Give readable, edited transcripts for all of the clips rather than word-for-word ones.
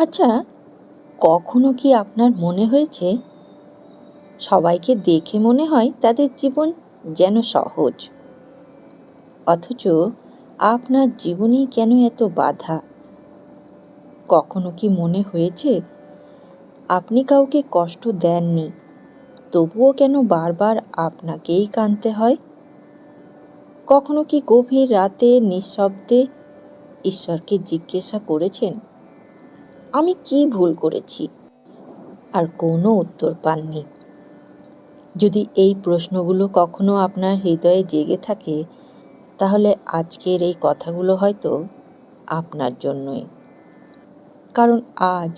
আচ্ছা, কখনো কি আপনার মনে হয়েছে সবাইকে দেখে মনে হয় তাদের জীবন যেন সহজ, অথচ আপনার জীবনেই কেন এত বাধা? কখনো কি মনে হয়েছে আপনি কাউকে কষ্ট দেননি, তবুও কেন বারবার আপনাকেই কাঁদতে হয়? কখনো কি গভীর রাতে নিঃশব্দে ঈশ্বরকে জিজ্ঞাসা করেছেন, আমি কি ভুল করেছি? আর কোনো উত্তর পাননি? যদি এই প্রশ্নগুলো কখনো আপনার হৃদয়ে জেগে থাকে, তাহলে আজকের এই কথাগুলো হয়তো আপনার জন্যই। কারণ আজ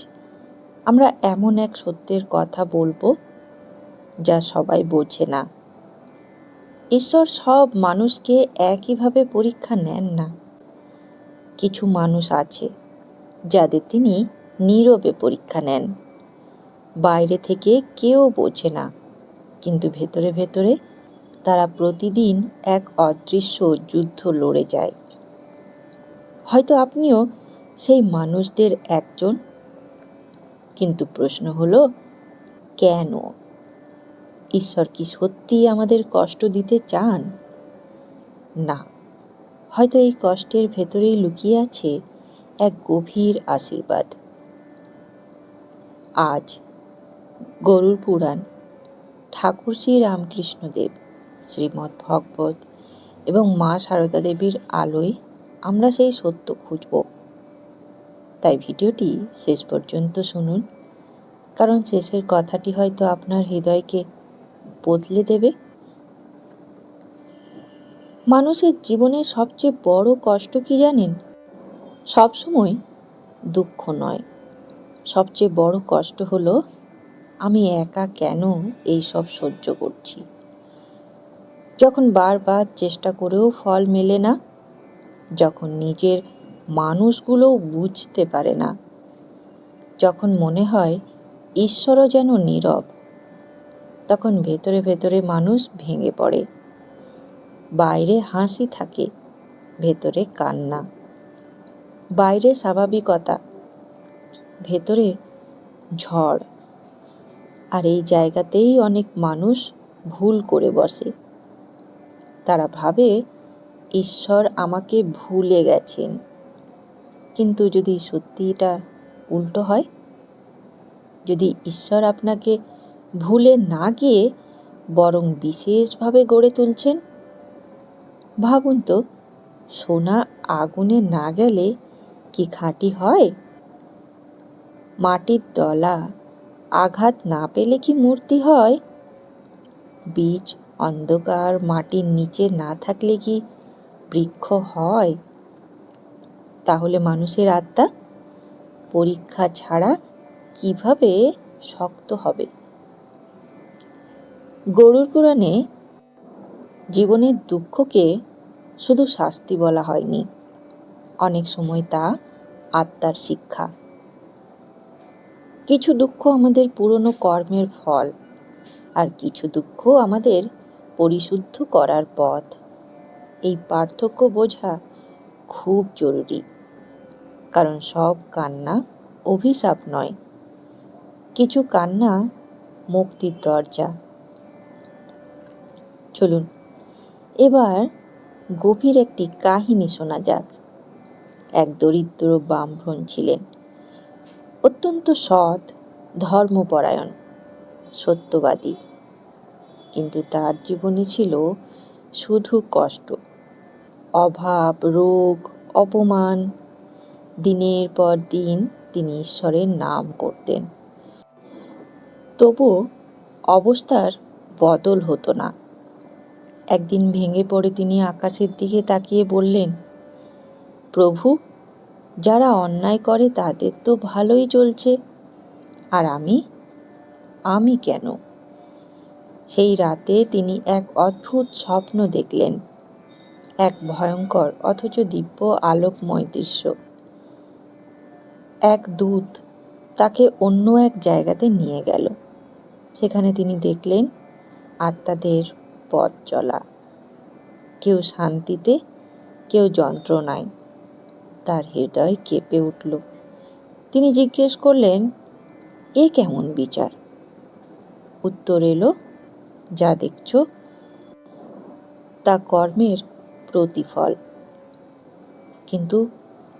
আমরা এমন এক সত্যের কথা বলবো যা সবাই বোঝে না। ঈশ্বর সব মানুষকে একইভাবে পরীক্ষা নেন না। কিছু মানুষ আছে যাদের তিনি নীরবে পরীক্ষা নেন। বাইরে থেকে কেউ বোঝে না, কিন্তু ভেতরে ভেতরে তারা প্রতিদিন এক অদৃশ্য যুদ্ধ লড়ে যায়। হয়তো আপনিও সেই মানুষদের একজন। কিন্তু প্রশ্ন হলো, কেন? ঈশ্বর কি সত্যিই আমাদের কষ্ট দিতে চান? না, হয়তো এই কষ্টের ভেতরেই লুকিয়ে আছে এক গভীর আশীর্বাদ। আজ গরুর পুরাণ, ঠাকুর শ্রী রামকৃষ্ণদেব, শ্রীমদ্ ভগবত এবং মা সারদা দেবীর আলোয় আমরা সেই সত্য খুঁজব। তাই ভিডিওটি শেষ পর্যন্ত শুনুন, কারণ শেষের কথাটি হয়তো আপনার হৃদয়কে বদলে দেবে। মানুষের জীবনে সবচেয়ে বড় কষ্ট কি জানেন? সবসময় দুঃখ নয়, সবচেয়ে বড় কষ্ট হলো আমি একা কেন এই সব সহ্য করছি। যখন বারবার চেষ্টা করেও ফল মেলে না, যখন নিজের মানুষগুলোও বুঝতে পারে না, যখন মনে হয় ঈশ্বরও যেন নীরব, তখন ভেতরে ভেতরে মানুষ ভেঙে পড়ে। বাইরে হাসি থাকে, ভেতরে কান্না। বাইরে স্বাভাবিকতা, ভেতরে ঝড়। আর এই জায়গাতেই অনেক মানুষ ভুল করে বসে। তারা ভাবে ঈশ্বর আমাকে ভুলে গেছেন। কিন্তু যদি সত্যি এটা উল্টো হয়, যদি ঈশ্বর আপনাকে ভুলে না গিয়ে বরং বিশেষভাবে গড়ে তুলছেন, ভাবুন তো, সোনা আগুনে না গেলে কি খাঁটি হয়? মাটির দলা আঘাত না পেলে কি মূর্তি হয়? বীজ অন্ধকার মাটির নিচে না থাকলে কি বৃক্ষ হয়? তাহলে মানুষের আত্মা পরীক্ষা ছাড়া কিভাবে শক্ত হবে? গরুর পুরাণে জীবনের দুঃখকে শুধু শাস্তি বলা হয়নি, অনেক সময় তা আত্মার শিক্ষা। কিছু দুঃখ আমাদের পুরনো কর্মের ফল, আর কিছু দুঃখ আমাদের পরিশুদ্ধ করার পথ। এই পার্থক্য বোঝা খুব জরুরি, কারণ সব কান্না অভিশাপ নয়, কিছু কান্না মুক্তির দরজা। চলুন এবার গভীর একটি কাহিনী শোনা যাক। এক দরিদ্র ব্রাহ্মণ ছিলেন, অত্যন্ত সৎ, ধর্মপরায়ণ, সত্যবাদী। কিন্তু তার জীবনে ছিল শুধু কষ্ট, অভাব, রোগ, অপমান। দিনের পর দিন তিনি ঈশ্বরের নাম করতেন, তবুও অবস্থার বদল হতো না। একদিন ভেঙে পড়ে তিনি আকাশের দিকে তাকিয়ে বললেন, প্রভু, যারা অন্যায় করে তাদের তো ভালোই চলছে, আর আমি কেন? সেই রাতে তিনি এক অদ্ভুত স্বপ্ন দেখলেন, এক ভয়ঙ্কর অথচ দিব্য আলোকময় দৃশ্য। এক দূত তাকে অন্য এক জায়গাতে নিয়ে গেল। সেখানে তিনি দেখলেন আত্মাদের পথ চলা, কেউ শান্তিতে, কেউ যন্ত্রণায়। তার হৃদয় কেঁপে উঠল। তিনি জিজ্ঞেস করলেন, এ কেমন বিচার? উত্তর এলো, যা দেখছ তা কর্মের প্রতিফল। কিন্তু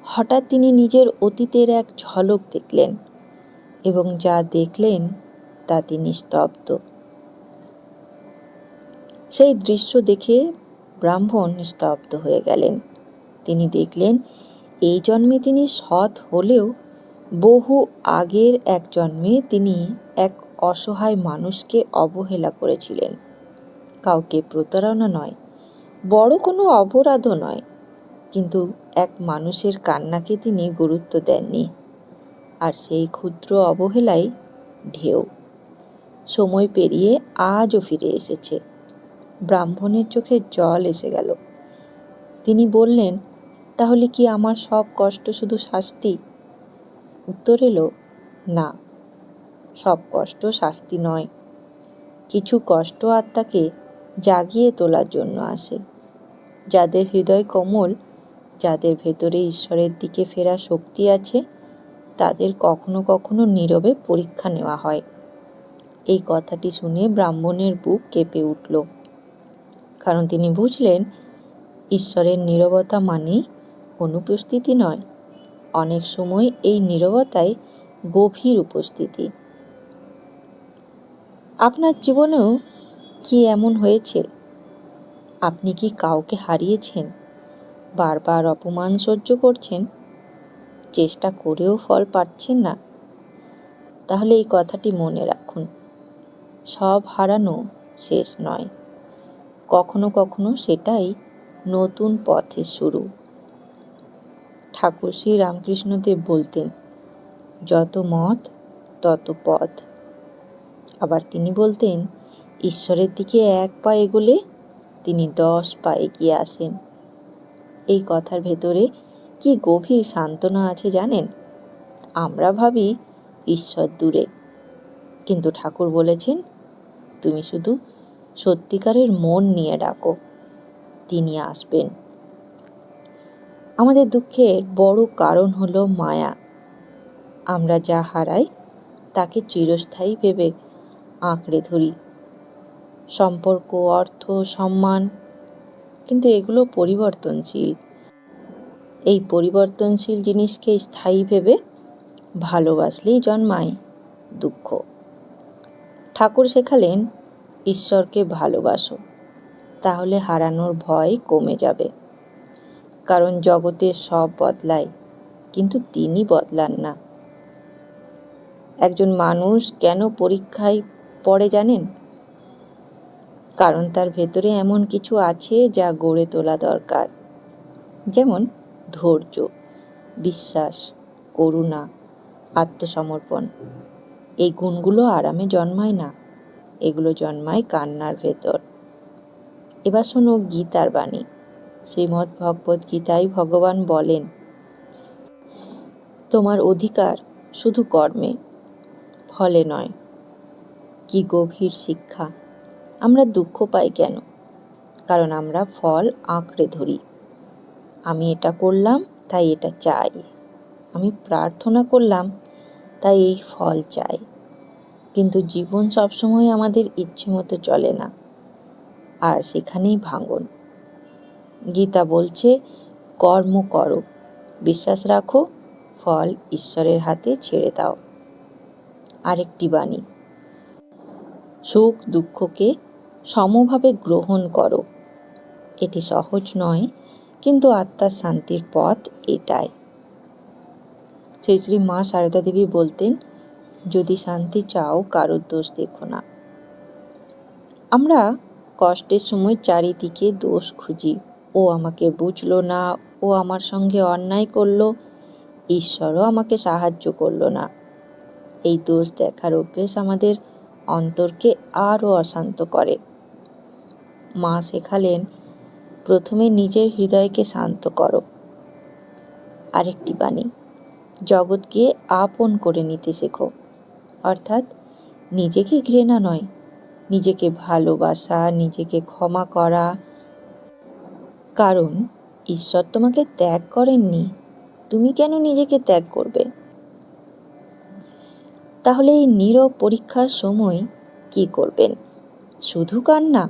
হঠাৎ তিনি নিজের অতীতের এক ঝলক দেখলেন, এবং যা দেখলেন তা তিনি স্তব্ধ। সেই দৃশ্য দেখে ব্রাহ্মণ স্তব্ধ হয়ে গেলেন। তিনি দেখলেন, এই জন্মে তিনি সৎ হলেও বহু আগের এক জন্মে তিনি এক অসহায় মানুষকে অবহেলা করেছিলেন। কাউকে প্রতারণা নয়, বড় কোনো অপরাধও নয়, কিন্তু এক মানুষের কান্নাকে তিনি গুরুত্ব দেননি। আর সেই ক্ষুদ্র অবহেলাই ঢেউ। সময় পেরিয়ে আজও ফিরে এসেছে। ব্রাহ্মণের চোখে জল এসে গেল। তিনি বললেন, তাহলে কি আমার সব কষ্ট শুধু শাস্তি? উত্তর এলো, না, সব কষ্ট শাস্তি নয়। কিছু কষ্ট আত্মাকে জাগিয়ে তোলার জন্য আসে। যাদের হৃদয় কোমল, যাদের ভেতরে ঈশ্বরের দিকে ফেরা শক্তি আছে, তাদের কখনো কখনো নীরবে পরীক্ষা নেওয়া হয়। এই কথাটি শুনে ব্রাহ্মণের বুক কেঁপে উঠল, কারণ তিনি বুঝলেন, ঈশ্বরের নীরবতা মানেই অনুপস্থিতি নয়। অনেক সময় এই নীরবতায় গভীর উপস্থিতি। আপনার জীবনেও কি এমন হয়েছে? আপনি কি কাউকে হারিয়েছেন? বারবার অপমান সহ্য করছেন, চেষ্টা করেও ফল পাচ্ছেন না? তাহলে এই কথাটি মনে রাখুন, সব হারানো শেষ নয়। কখনো কখনো সেটাই নতুন পথের শুরু। ঠাকুর শ্রী রামকৃষ্ণদেব বলতেন, যত মত তত পথ। আবার তিনি বলতেন, ঈশ্বরের দিকে এক পা এগোলে তিনি 10 পা এগিয়ে আসেন। এই কথার ভেতরে কি গভীর সান্ত্বনা আছে জানেন? আমরা ভাবি ঈশ্বর দূরে, কিন্তু ঠাকুর বলেছেন, তুমি শুধু সত্যিকারের মন নিয়ে ডাকো, তিনি আসবেন। আমাদের দুঃখের বড় কারণ হলো মায়া। আমরা যা হারাই তাকে চিরস্থায়ী ভেবে আঁকড়ে ধরি। সম্পর্ক, অর্থ, সম্মান, কিন্তু এগুলো পরিবর্তনশীল। এই পরিবর্তনশীল জিনিসকে স্থায়ী ভেবে ভালোবাসলেই জন্মায় দুঃখ। ঠাকুর শেখালেন, ঈশ্বরকে ভালোবাসো, তাহলে হারানোর ভয় কমে যাবে। কারণ জগতের সব বদলায়, কিন্তু তিনি বদলান না। একজন মানুষ কেন পরীক্ষায় পড়ে জানেন? কারণ তার ভেতরে এমন কিছু আছে যা গড়ে তোলা দরকার। যেমন ধৈর্য, বিশ্বাস, করুণা, আত্মসমর্পণ। এই গুণগুলো আরামে জন্মায় না, এগুলো জন্মায় কান্নার ভেতর। এবার শোনো গীতার বাণী। শ্রীমদ্ ভগবত গীতায় ভগবান বলেন, তোমার অধিকার শুধু কর্মে, ফলে নয়। কি গভীর শিক্ষা! আমরা দুঃখ পাই কেন? কারণ আমরা ফল আঁকড়ে ধরি। আমি এটা করলাম তাই এটা চাই, আমি প্রার্থনা করলাম তাই এই ফল চাই। কিন্তু জীবন সবসময় আমাদের ইচ্ছে মতো চলে না, আর সেখানেই ভাঙন। গীতা বলছে, কর্ম করো, বিশ্বাস রাখো, ফল ঈশ্বরের হাতে ছেড়ে দাও। আরেকটি বাণী, সুখ দুঃখকে সমভাবে গ্রহণ করো। এটি সহজ নয়, কিন্তু আত্মার শান্তির পথ এটাই। শ্রী শ্রী মা সারদা দেবী বলতেন, যদি শান্তি চাও কারোর দোষ দেখো না। আমরা কষ্টের সময় চারিদিকে দোষ খুঁজি। ও আমাকে বুঝলো না, ও আমার সঙ্গে অন্যায় করলো, ঈশ্বরও আমাকে সাহায্য করলো না। এই দোষ দেখার অভ্যেস আমাদের অন্তরকে আরও অশান্ত করে। মা শেখালেন, প্রথমে নিজের হৃদয়কে শান্ত করো। আরেকটি বাণী, জগৎকে আপন করে নিতে শেখো। অর্থাৎ নিজেকে ঘৃণা নয়, নিজেকে ভালোবাসা, নিজেকে ক্ষমা করা। কারণ ঈশ্বর তোমাকে ত্যাগ করেননি, তুমি কেন নিজেকে ত্যাগ করবে? তাহলে এই নীরব পরীক্ষার সময় কি করবেন? শুধু কান্না?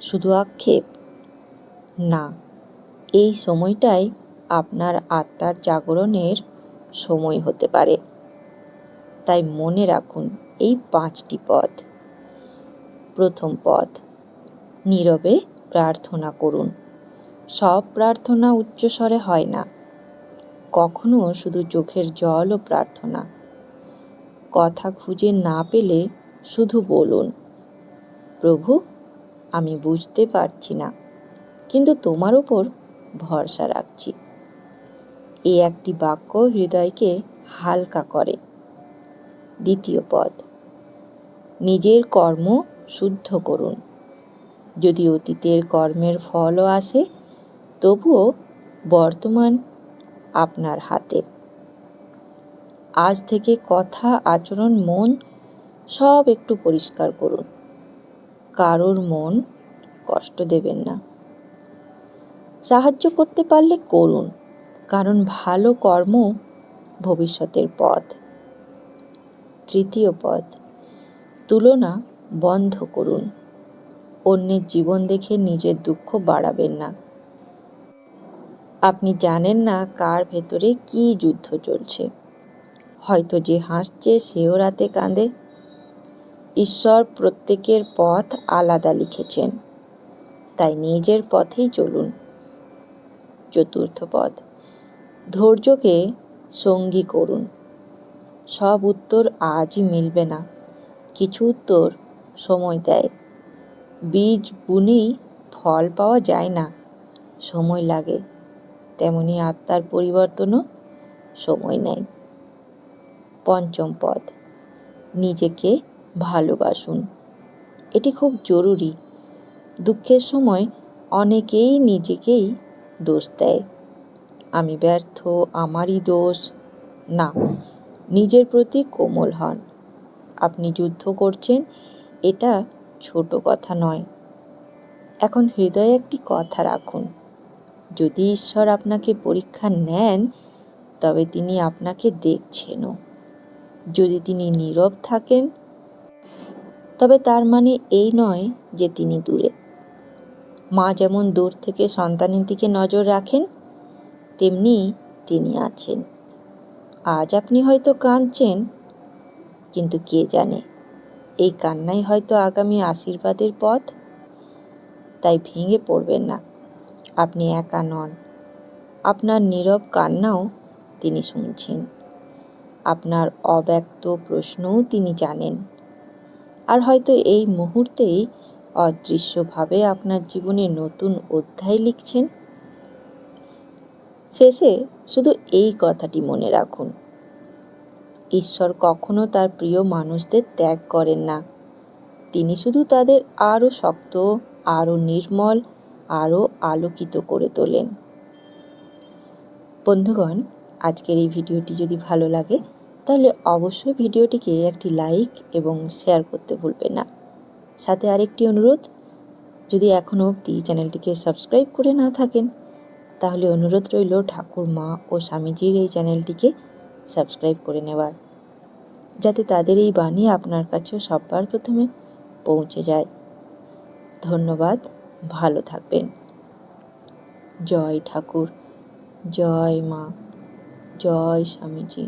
শুধু আক্ষেপ? না, এই সময়টাই আপনার আত্মার জাগরণের সময় হতে পারে। তাই মনে রাখুন এই 5টি পথ। প্রথম পথ, নীরবে প্রার্থনা করুন। সব প্রার্থনা উচ্চস্বরে হয় না, কখনো শুধু চোখের জল ও প্রার্থনা। কথা খুঁজে না পেলে শুধু বলুন, প্রভু, আমি বুঝতে পারছি না, কিন্তু তোমার উপর ভরসা রাখছি। এই একটি বাক্য হৃদয়কে হালকা করে। দ্বিতীয় পথ, নিজের কর্ম শুদ্ধ করুন। যদি অতীতের কর্মের ফলও আসে, তবুও বর্তমান আপনার হাতে। আজ থেকে কথা, আচরণ, মন সব একটু পরিষ্কার করুন। কারোর মন কষ্ট দেবেন না। সাহায্য করতে পারলে করুন, কারণ ভালো কর্ম ভবিষ্যতের পথ। তৃতীয় পথ, তুলনা বন্ধ করুন। অন্যের জীবন দেখে নিজের দুঃখ বাড়াবেন না। আপনি জানেন না কার ভেতরে কি যুদ্ধ চলছে। হয়তো যে হাসছে সেও রাতে কাঁদে। ঈশ্বর প্রত্যেকের পথ আলাদা লিখেছেন, তাই নিজের পথেই চলুন। চতুর্থ পথ, ধৈর্যকে সঙ্গী করুন। সব উত্তর আজই মিলবে না, কিছু উত্তর সময় দেয়। বীজ বুনেই ফল পাওয়া যায় না, সময় লাগে। তেমনি আত্মার পরিবর্তনও সময় নেয়। পঞ্চম পথ, নিজেকে ভালোবাসুন। এটি খুব জরুরি। দুঃখের সময় অনেকেই নিজেকেই দোষ দেয়। আমি ব্যর্থ, আমারই দোষ। না, নিজের প্রতি কোমল হন। আপনি যুদ্ধ করছেন, এটা ছোট কথা নয়। এখন হৃদয়ে একটি কথা রাখুন, যদি ঈশ্বর আপনাকে পরীক্ষা নেন, তবে তিনি আপনাকে দেখছেনও। যদি তিনি নীরব থাকেন, তবে তার মানে এই নয় যে তিনি দূরে। মা যেমন দূর থেকে সন্তানের দিকে নজর রাখেন, তেমনি তিনি আছেন। আজ আপনি হয়তো কাঁদছেন, কিন্তু কে জানে এই কান্নাই হয়তো আগামী আশীর্বাদের পথ। তাই ভেঙে পড়বেন না, আপনি একা নন। আপনার নীরব কান্নাও তিনি শুনছেন। আপনার অব্যক্ত প্রশ্নও তিনি জানেন। আর হয়তো এই মুহূর্তেই অদৃশ্যভাবে আপনার জীবনে নতুন অধ্যায় লিখছেন। শেষে শুধু এই কথাটি মনে রাখুন, ঈশ্বর কখনো তার প্রিয় মানুষদের ত্যাগ করেন না। তিনি শুধু তাদের আরও শক্ত, আরও নির্মল, আরও আলোকিত করে তোলেন। বন্ধুগণ, আজকের এই ভিডিওটি যদি ভালো লাগে, তাহলে অবশ্যই ভিডিওটিকে একটি লাইক এবং শেয়ার করতে ভুলবেন না। সাথে আরেকটি অনুরোধ, যদি এখনও অবধি চ্যানেলটিকে সাবস্ক্রাইব করে না থাকেন, তাহলে অনুরোধ রইল ঠাকুর, মা ও স্বামীজির এই চ্যানেলটিকে সাবস্ক্রাইব করে নেওয়ার, যাতে তাদের এই বাণী আপনার কাছেও সবার প্রথমে পৌঁছে যায়। ধন্যবাদ, ভালো থাকবেন। জয় ঠাকুর, জয় মা, জয় স্বামীজি।